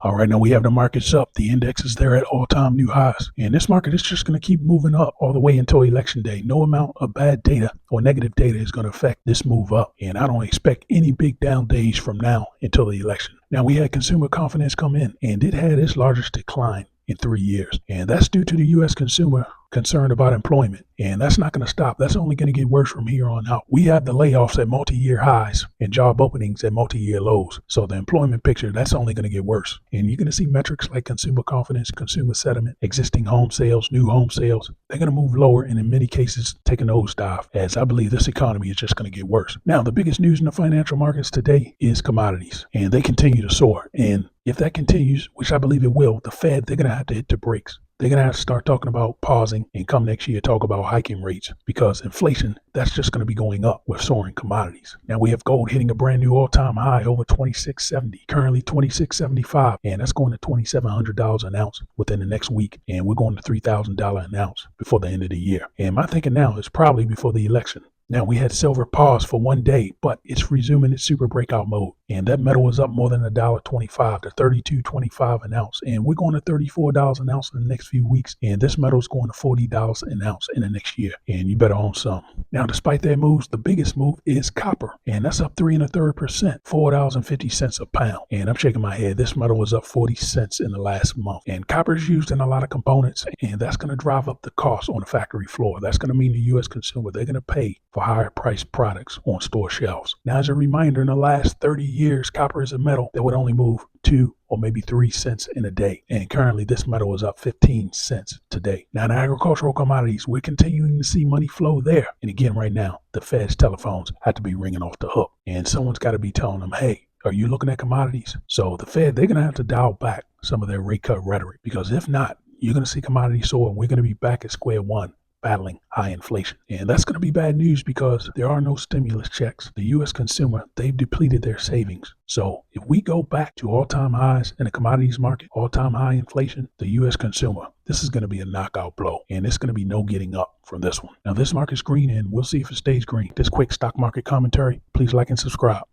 All right, now we have the markets up. The index is there at all-time new highs. And this market is just going to keep moving up all the way until election day. No amount of bad data or negative data is going to affect this move up. And I don't expect any big down days from now until the election. Now, we had consumer confidence come in, and it had its largest decline in 3 years. And that's due to the U.S. consumer concerned about employment. And that's not going to stop. That's only going to get worse from here on out. We have the layoffs at multi-year highs and job openings at multi-year lows. So the employment picture, that's only going to get worse. And you're going to see metrics like consumer confidence, consumer sentiment, existing home sales, new home sales. They're going to move lower and in many cases take a nosedive, as I believe this economy is just going to get worse. Now, the biggest news in the financial markets today is commodities, and they continue to soar. And if that continues, which I believe it will, the Fed, they're going to have to hit the brakes. They're going to have to start talking about pausing and come next year talk about hiking rates, because inflation, that's just going to be going up with soaring commodities. Now we have gold hitting a brand new all-time high over $26.70, currently $26.75, and that's going to $2,700 an ounce within the next week. And we're going to $3,000 an ounce before the end of the year. And my thinking now is probably before the election. Now, we had silver pause for 1 day, but it's resuming its super breakout mode. And that metal was up more than $1.25 to $32.25 an ounce. And we're going to $34 an ounce in the next few weeks. And this metal is going to $40 an ounce in the next year. And you better own some. Now, despite their moves, the biggest move is copper. And that's up 3 1/3%, $4.50 a pound. And I'm shaking my head. This metal was up 40 cents in the last month. And copper is used in a lot of components. And that's going to drive up the cost on the factory floor. That's going to mean the U.S. consumer, they're going to pay for higher priced products on store shelves. Now, as a reminder, in the last 30 years, copper is a metal that would only move 2 or maybe 3 cents in a day. And currently this metal is up 15 cents today. Now, in agricultural commodities, we're continuing to see money flow there. And again, right now, the Fed's telephones have to be ringing off the hook. And someone's got to be telling them, hey, are you looking at commodities? So the Fed, they're going to have to dial back some of their rate cut rhetoric, because if not, you're going to see commodities soar and we're going to be back at square one, battling high inflation. And that's going to be bad news because there are no stimulus checks. The U.S. consumer, they've depleted their savings. So if we go back to all-time highs in the commodities market, all-time high inflation, the U.S. consumer, this is going to be a knockout blow. And it's going to be no getting up from this one. Now, this market's green, and we'll see if it stays green. This quick stock market commentary, please like and subscribe.